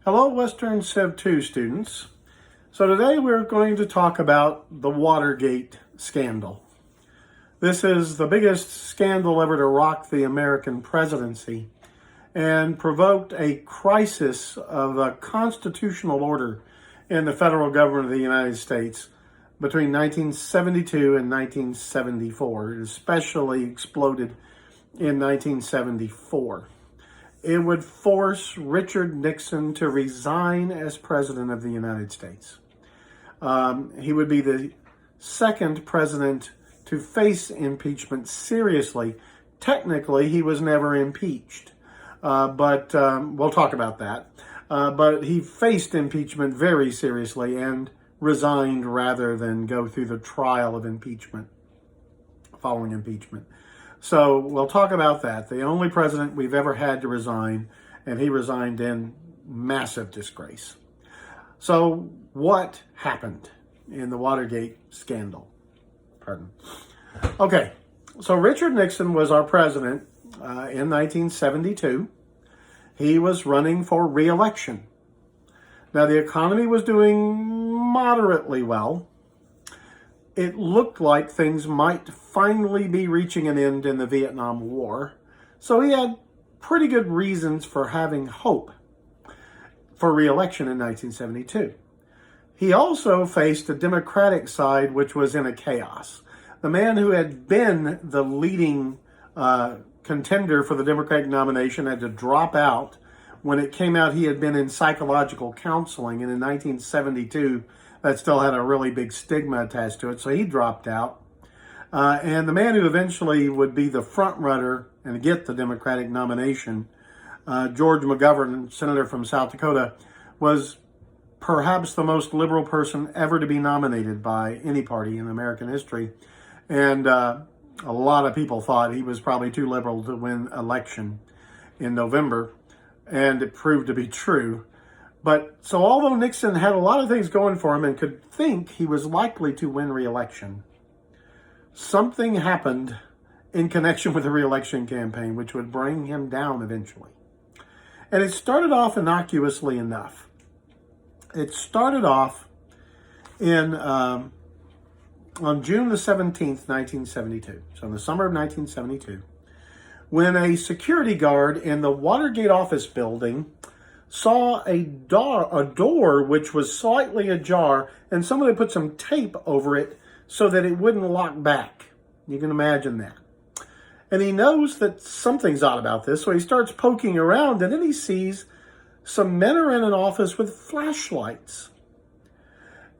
Hello, Western Civ 2 students. So today we're going to talk about the Watergate Scandal. This is the biggest scandal ever to rock the American presidency and provoked a crisis of a constitutional order in the federal government of the United States between 1972 and 1974. It especially exploded in 1974. It would force Richard Nixon to resign as president of the United States. He would be the second president to face impeachment seriously. Technically, he was never impeached, but we'll talk about that. But he faced impeachment very seriously and resigned rather than go through the trial of impeachment, following impeachment. So we'll talk about that. The only president we've ever had to resign, and he resigned in massive disgrace. So what happened in the Watergate scandal? Okay, so Richard Nixon was our president in 1972. He was running for re-election. Now, the economy was doing moderately well. It looked like things might finally be reaching an end in the Vietnam War. So he had pretty good reasons for having hope for re-election in 1972. He also faced a Democratic side which was in a chaos. The man who had been the leading contender for the Democratic nomination had to drop out when it came out he had been in psychological counseling, and in 1972 that still had a really big stigma attached to it, so he dropped out. And the man who eventually would be the front runner and get the Democratic nomination, George McGovern, senator from South Dakota, was perhaps the most liberal person ever to be nominated by any party in American history. And a lot of people thought he was probably too liberal to win election in November, and it proved to be true. But so although Nixon had a lot of things going for him and could think he was likely to win re-election, something happened in connection with the re-election campaign which would bring him down eventually. And it started off innocuously enough. It started off on June the 17th, 1972. So in the summer of 1972, when a security guard in the Watergate office building saw a door which was slightly ajar, and somebody put some tape over it so that it wouldn't lock back. You can imagine that. And he knows that something's odd about this, so he starts poking around, and then he sees some men are in an office with flashlights.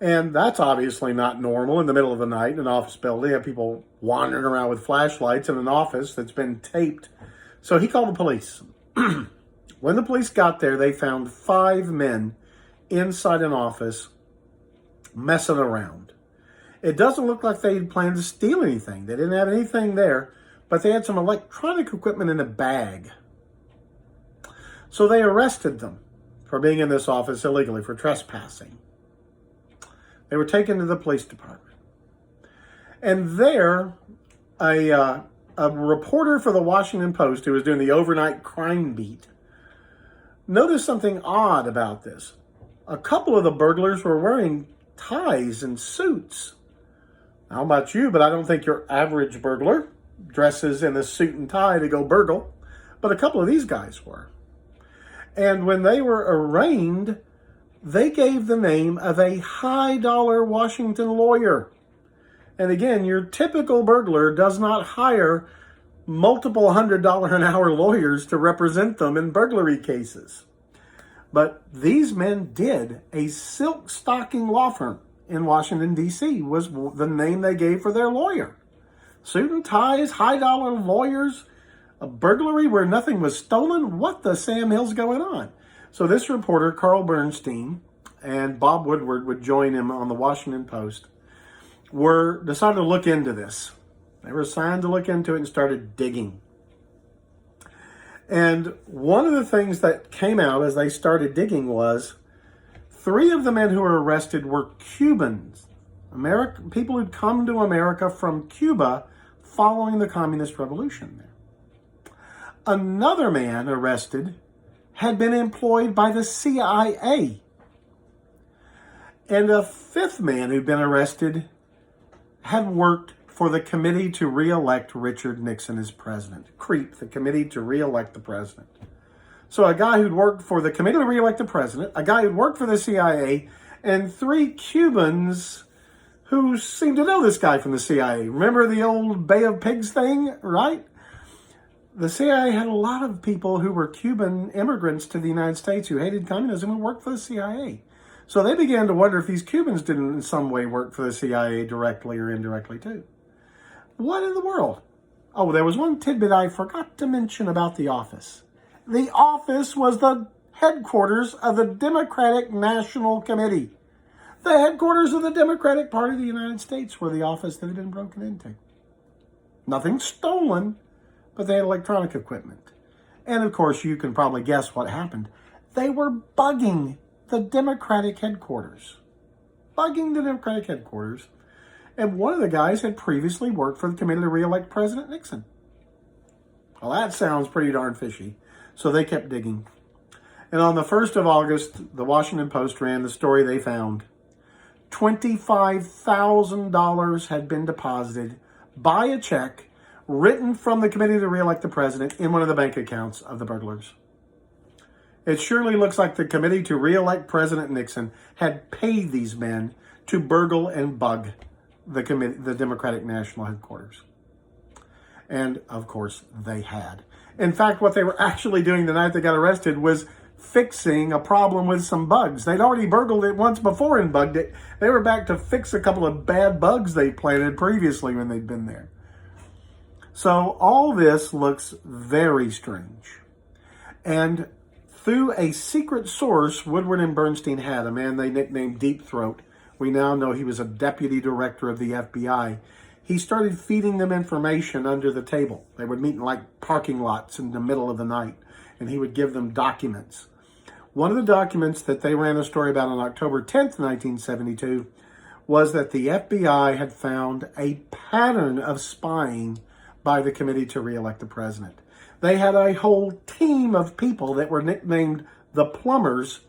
And that's obviously not normal in the middle of the night in an office building. You have people wandering around with flashlights in an office that's been taped. So he called the police. When the police got there, they found 5 men inside an office messing around. It doesn't look like they had planned to steal anything. They didn't have anything there, but they had some electronic equipment in a bag. So they arrested them for being in this office illegally, for trespassing. They were taken to the police department. And there, a reporter for the Washington Post who was doing the overnight crime beat noticed something odd about this. A couple of the burglars were wearing ties and suits. I don't know about you, but I don't think your average burglar dresses in a suit and tie to go burgle. But a couple of these guys were. And when they were arraigned, they gave the name of a high-dollar Washington lawyer. And again, your typical burglar does not hire multiple $100-an-hour lawyers to represent them in burglary cases. But these men did. A silk stocking law firm in Washington, D.C. was the name they gave for their lawyer. Suit and ties, high-dollar lawyers, a burglary where nothing was stolen? What the Sam Hill's going on? So this reporter, Carl Bernstein, and Bob Woodward would join him on the Washington Post, decided to look into this. They were assigned to look into it and started digging. And one of the things that came out as they started digging was 3 of the men who were arrested were Cubans, people who'd come to America from Cuba following the Communist Revolution there. Another man arrested had been employed by the CIA. And a fifth man who'd been arrested had worked for the Committee to Re-elect Richard Nixon as president. CREEP, the Committee to Re-elect the President. So a guy who'd worked for the Committee to Re-elect the President, a guy who'd worked for the CIA, and 3 Cubans who seemed to know this guy from the CIA. Remember the old Bay of Pigs thing, right? The CIA had a lot of people who were Cuban immigrants to the United States who hated communism and worked for the CIA. So they began to wonder if these Cubans didn't in some way work for the CIA directly or indirectly too. What in the world? Oh, there was one tidbit I forgot to mention about the office. The office was the headquarters of the Democratic National Committee. The headquarters of the Democratic Party of the United States were the office that had been broken into. Nothing stolen, but they had electronic equipment. And of course, you can probably guess what happened. They were bugging the Democratic headquarters. Bugging the Democratic headquarters. And one of the guys had previously worked for the Committee to Re-elect President Nixon. Well, that sounds pretty darn fishy. So they kept digging. And on the 1st of August, the Washington Post ran the story they found. $25,000 had been deposited by a check written from the Committee to Re-elect the President in one of the bank accounts of the burglars. It surely looks like the Committee to Re-elect President Nixon had paid these men to burgle and bug the Democratic National Headquarters. And, of course, they had. In fact, what they were actually doing the night they got arrested was fixing a problem with some bugs. They'd already burgled it once before and bugged it. They were back to fix a couple of bad bugs they planted previously when they'd been there. So all this looks very strange. And through a secret source Woodward and Bernstein had, a man they nicknamed Deep Throat, we now know he was a deputy director of the FBI. He started feeding them information under the table. They would meet in like parking lots in the middle of the night, and he would give them documents. One of the documents that they ran a story about on October 10th, 1972, was that the FBI had found a pattern of spying by the Committee to Re-elect the President. They had a whole team of people that were nicknamed the Plumbers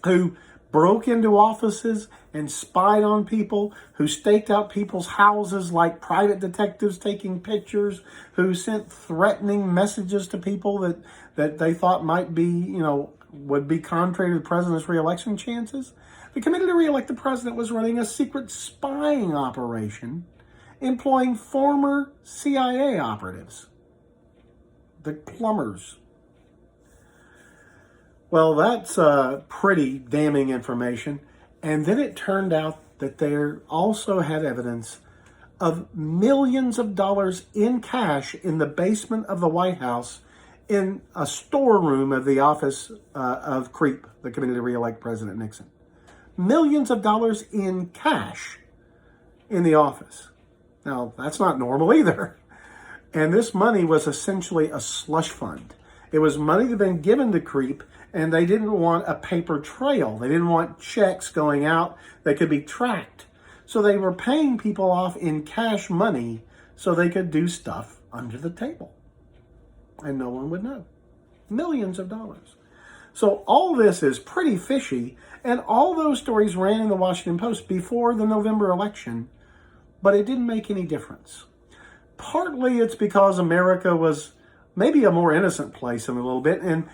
who broke into offices and spied on people, who staked out people's houses like private detectives taking pictures, who sent threatening messages to people that they thought might be, would be contrary to the president's re-election chances. The Committee to Re-elect the President was running a secret spying operation employing former CIA operatives, the Plumbers. Well, that's pretty damning information. And then it turned out that they also had evidence of millions of dollars in cash in the basement of the White House in a storeroom of the office of CREEP, the Committee to Re-elect President Nixon. Millions of dollars in cash in the office. Now, that's not normal either. And this money was essentially a slush fund. It was money that had been given to CREEP, and they didn't want a paper trail. They didn't want checks going out that could be tracked. So they were paying people off in cash money so they could do stuff under the table. And no one would know. Millions of dollars. So all this is pretty fishy, and all those stories ran in the Washington Post before the November election, but it didn't make any difference. Partly it's because America was maybe a more innocent place in a little bit, and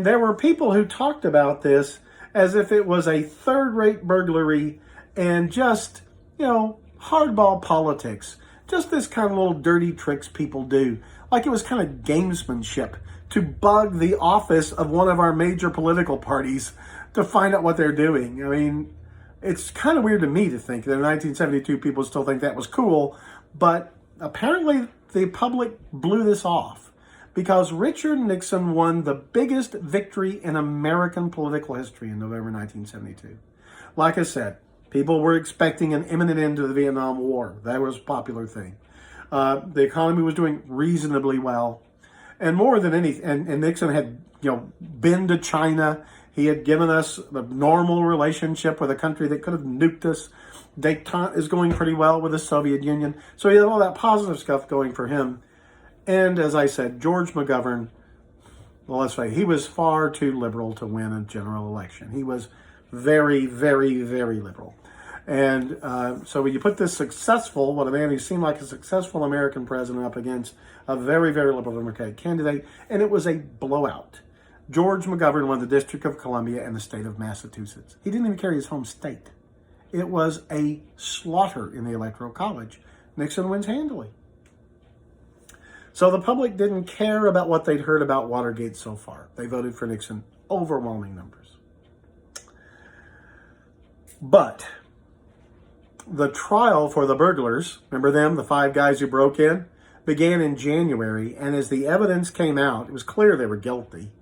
there were people who talked about this as if it was a third-rate burglary and just, hardball politics. Just this kind of little dirty tricks people do. Like it was kind of gamesmanship to bug the office of one of our major political parties to find out what they're doing. I mean, it's kind of weird to me to think that in 1972 people still think that was cool, but apparently the public blew this off because Richard Nixon won the biggest victory in American political history in November 1972. Like I said, people were expecting an imminent end to the Vietnam War. That was a popular thing. The economy was doing reasonably well. And more than anything, and Nixon had, been to China. He had given us a normal relationship with a country that could have nuked us. Détente is going pretty well with the Soviet Union. So he had all that positive stuff going for him. And as I said, George McGovern, well, let's say he was far too liberal to win a general election. He was very, very, very liberal. And so when you put this successful, what a man who seemed like a successful American president up against a very, very liberal Democratic candidate, and it was a blowout. George McGovern won the District of Columbia and the state of Massachusetts. He didn't even carry his home state. It was a slaughter in the Electoral College. Nixon wins handily. So the public didn't care about what they'd heard about Watergate so far. They voted for Nixon, overwhelming numbers. But the trial for the burglars, remember them, the 5 guys who broke in, began in January. And as the evidence came out, it was clear they were guilty.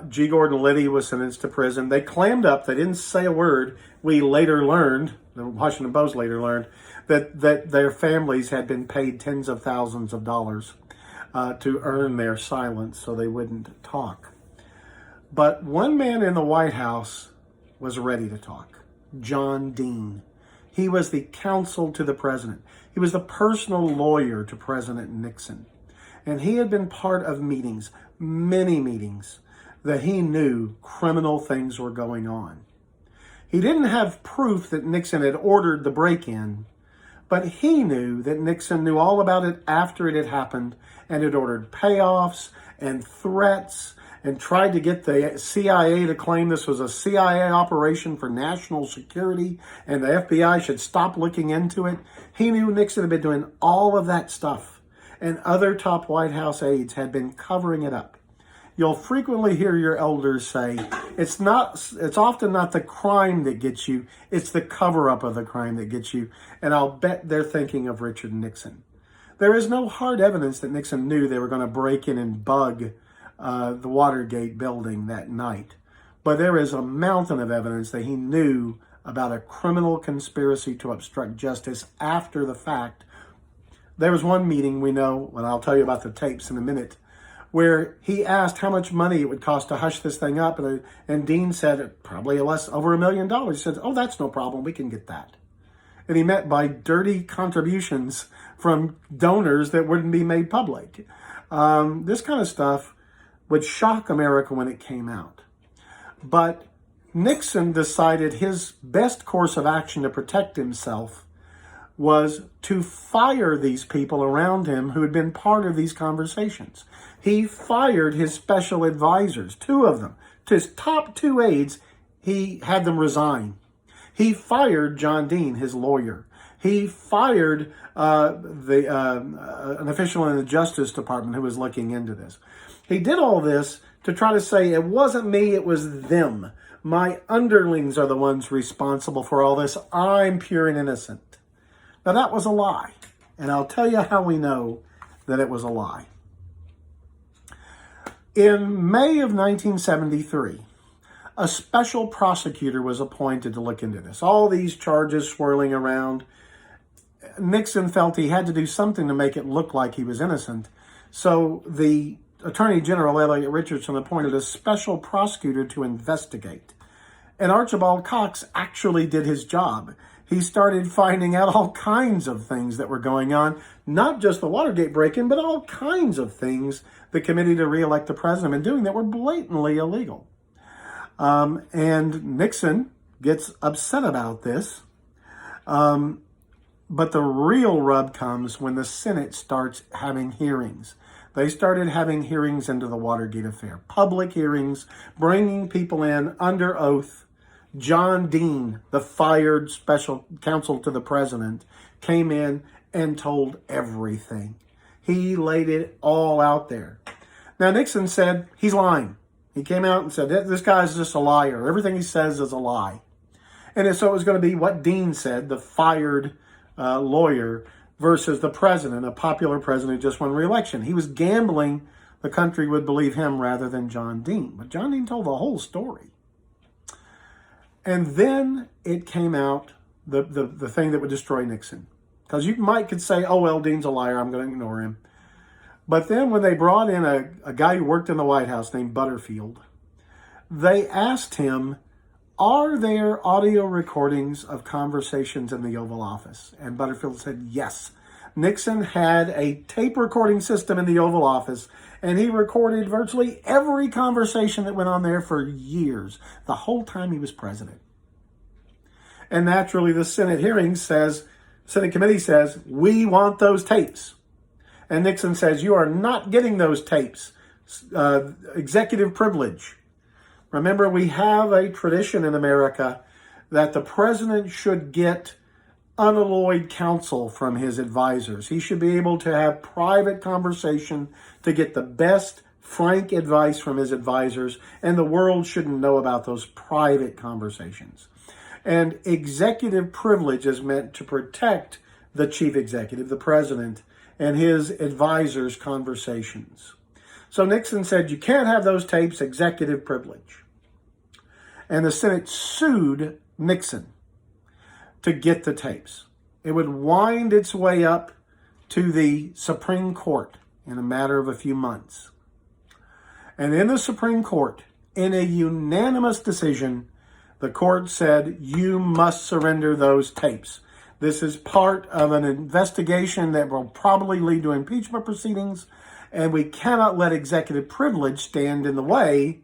G. Gordon Liddy was sentenced to prison. They clammed up. They didn't say a word. We later learned, the Washington Post later learned, that their families had been paid tens of thousands of dollars to earn their silence so they wouldn't talk. But one man in the White House was ready to talk, John Dean. He was the counsel to the president. He was the personal lawyer to President Nixon. And he had been part of meetings, many meetings, that he knew criminal things were going on. He didn't have proof that Nixon had ordered the break-in, but he knew that Nixon knew all about it after it had happened and had ordered payoffs and threats and tried to get the CIA to claim this was a CIA operation for national security and the FBI should stop looking into it. He knew Nixon had been doing all of that stuff, and other top White House aides had been covering it up. You'll frequently hear your elders say, it's often not the crime that gets you, it's the cover-up of the crime that gets you. And I'll bet they're thinking of Richard Nixon. There is no hard evidence that Nixon knew they were going to break in and bug the Watergate building that night. But there is a mountain of evidence that he knew about a criminal conspiracy to obstruct justice after the fact. There was one meeting we know, and I'll tell you about the tapes in a minute, where he asked how much money it would cost to hush this thing up. And Dean said, probably over $1 million. He said, oh, that's no problem. We can get that. And he met by dirty contributions from donors that wouldn't be made public. This kind of stuff would shock America when it came out. But Nixon decided his best course of action to protect himself was to fire these people around him who had been part of these conversations. He fired his special advisors, 2 of them. To his top 2 aides, he had them resign. He fired John Dean, his lawyer. He fired an official in the Justice Department who was looking into this. He did all this to try to say, it wasn't me, it was them. My underlings are the ones responsible for all this. I'm pure and innocent. Now, that was a lie, and I'll tell you how we know that it was a lie. In May of 1973, a special prosecutor was appointed to look into this. All these charges swirling around. Nixon felt he had to do something to make it look like he was innocent, so the Attorney General Elliot Richardson appointed a special prosecutor to investigate. And Archibald Cox actually did his job. He started finding out all kinds of things that were going on, not just the Watergate break-in, but all kinds of things the committee to re-elect the president had been doing that were blatantly illegal. And Nixon gets upset about this. But the real rub comes when the Senate starts having hearings. They started having hearings into the Watergate affair, public hearings, bringing people in under oath. John Dean, the fired special counsel to the president, came in and told everything. He laid it all out there. Now, Nixon said he's lying. He came out and said, this guy's just a liar. Everything he says is a lie. And so it was going to be what Dean said, the fired lawyer, versus the president, a popular president who just won re-election. He was gambling the country would believe him rather than John Dean. But John Dean told the whole story. And then it came out, the thing that would destroy Nixon. Because you could say, oh, well, Dean's a liar, I'm going to ignore him. But then when they brought in a guy who worked in the White House named Butterfield, they asked him, are there audio recordings of conversations in the Oval Office? And Butterfield said, yes. Nixon had a tape recording system in the Oval Office, and he recorded virtually every conversation that went on there for years, the whole time he was president. And naturally, the Senate committee says, we want those tapes. And Nixon says, you are not getting those tapes. Executive privilege. Remember, we have a tradition in America that the president should get unalloyed counsel from his advisors. He should be able to have private conversation to get the best, frank advice from his advisors, and the world shouldn't know about those private conversations. And executive privilege is meant to protect the chief executive, the president, and his advisors' conversations. So Nixon said, you can't have those tapes, executive privilege. And the Senate sued Nixon to get the tapes. It would wind its way up to the Supreme Court in a matter of a few months. And in the Supreme Court, in a unanimous decision, the court said, you must surrender those tapes. This is part of an investigation that will probably lead to impeachment proceedings, and we cannot let executive privilege stand in the way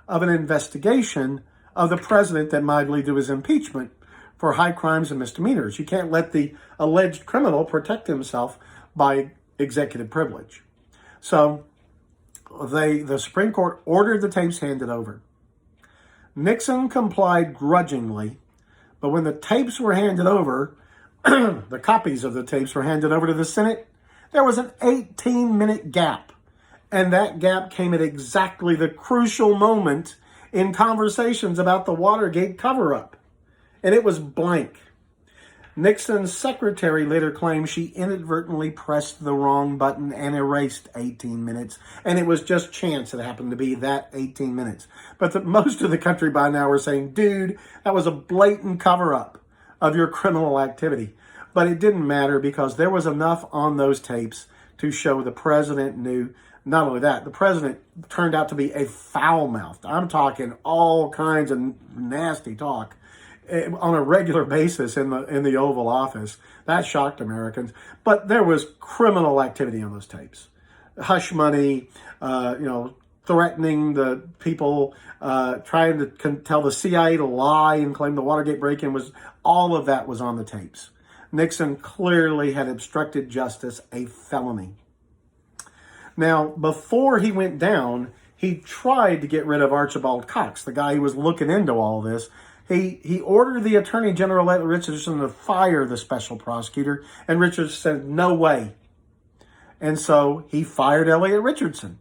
of an investigation of the president that might lead to his impeachment for high crimes and misdemeanors. You can't let the alleged criminal protect himself by executive privilege. So the Supreme Court ordered the tapes handed over. Nixon complied grudgingly, but when the tapes were handed over, the copies of the tapes were handed over to the Senate, there was an 18-minute gap. And that gap came at exactly the crucial moment in conversations about the Watergate cover-up. And it was blank. Nixon's secretary later claimed she inadvertently pressed the wrong button and erased 18 minutes. And it was just chance it happened to be that 18 minutes. But most of the country by now were saying, dude, that was a blatant cover-up of your criminal activity. But it didn't matter because there was enough on those tapes to show the president knew. Not only that, the president turned out to be a foul-mouthed. I'm talking all kinds of nasty talk on a regular basis in the Oval Office. That shocked Americans. But there was criminal activity on those tapes. Hush money, threatening the people, trying to tell the CIA to lie and claim the Watergate break-in all of that was on the tapes. Nixon clearly had obstructed justice, a felony. Now, before he went down, he tried to get rid of Archibald Cox, the guy who was looking into all this. He ordered the Attorney General Richardson to fire the special prosecutor, and Richardson said, no way. And so he fired Elliot Richardson.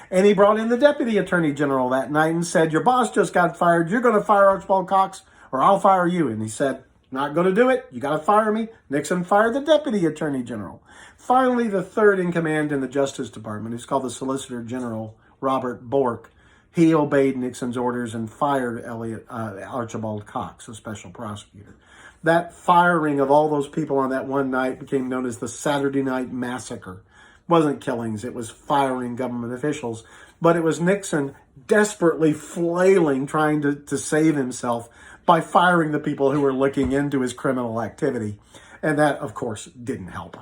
And he brought in the Deputy Attorney General that night and said, your boss just got fired. You're going to fire Archibald Cox or I'll fire you. And he said, not going to do it. You got to fire me. Nixon fired the Deputy Attorney General. Finally, the third in command in the Justice Department, who's called the Solicitor General, Robert Bork, he obeyed Nixon's orders and fired Archibald Cox, a special prosecutor. That firing of all those people on that one night became known as the Saturday Night Massacre. It wasn't killings, it was firing government officials. But it was Nixon desperately flailing, trying to save himself by firing the people who were looking into his criminal activity. And that, of course, didn't help.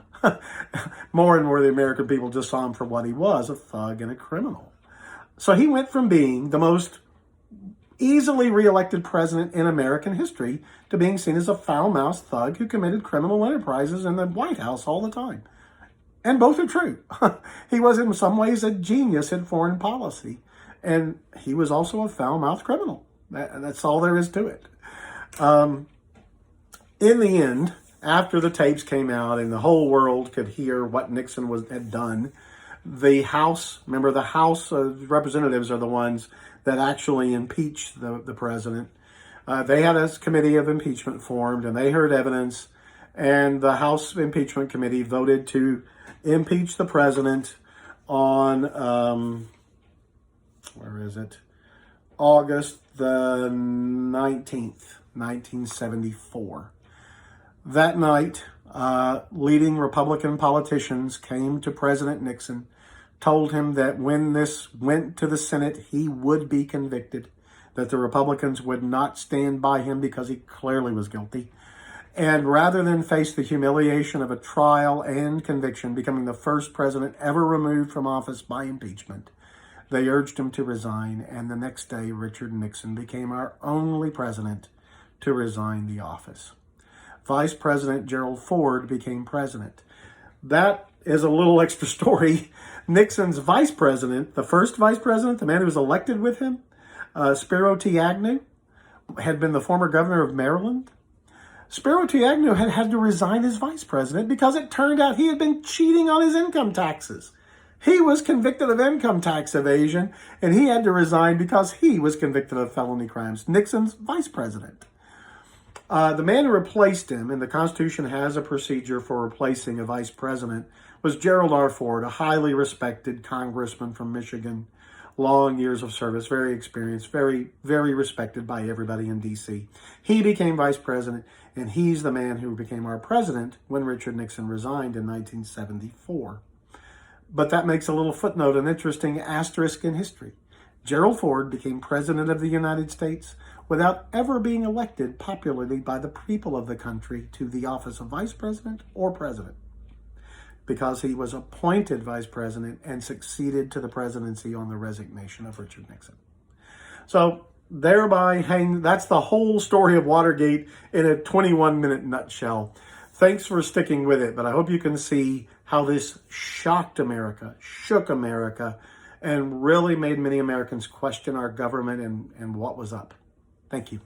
More and more the American people just saw him for what he was, a thug and a criminal. So he went from being the most easily reelected president in American history to being seen as a foul-mouthed thug who committed criminal enterprises in the White House all the time. And both are true. He was in some ways a genius in foreign policy. And he was also a foul-mouthed criminal. That's all there is to it. In the end, after the tapes came out and the whole world could hear what Nixon had done, the House, remember the House of Representatives are the ones that actually impeach the president. They had a committee of impeachment formed and they heard evidence, and the House Impeachment Committee voted to impeach the president on, August the 19th, 1974. That night, leading Republican politicians came to President Nixon, told him that when this went to the Senate, he would be convicted, that the Republicans would not stand by him because he clearly was guilty. And rather than face the humiliation of a trial and conviction, becoming the first president ever removed from office by impeachment, they urged him to resign. And the next day, Richard Nixon became our only president to resign the office. Vice President Gerald Ford became president. That is a little extra story. Nixon's vice president, the first vice president, the man who was elected with him, Spiro T. Agnew, had been the former governor of Maryland. Spiro T. Agnew had to resign as vice president because it turned out he had been cheating on his income taxes. He was convicted of income tax evasion, and he had to resign because he was convicted of felony crimes. Nixon's vice president. The man who replaced him, and the Constitution has a procedure for replacing a vice president, was Gerald R. Ford, a highly respected congressman from Michigan. Long years of service, very experienced, very, very respected by everybody in D.C. He became vice president, and he's the man who became our president when Richard Nixon resigned in 1974. But that makes a little footnote, an interesting asterisk in history. Gerald Ford became president of the United States without ever being elected popularly by the people of the country to the office of vice president or president, because he was appointed vice president and succeeded to the presidency on the resignation of Richard Nixon. So thereby that's the whole story of Watergate in a 21-minute nutshell. Thanks for sticking with it, but I hope you can see how this shocked America, shook America, and really made many Americans question our government and what was up. Thank you.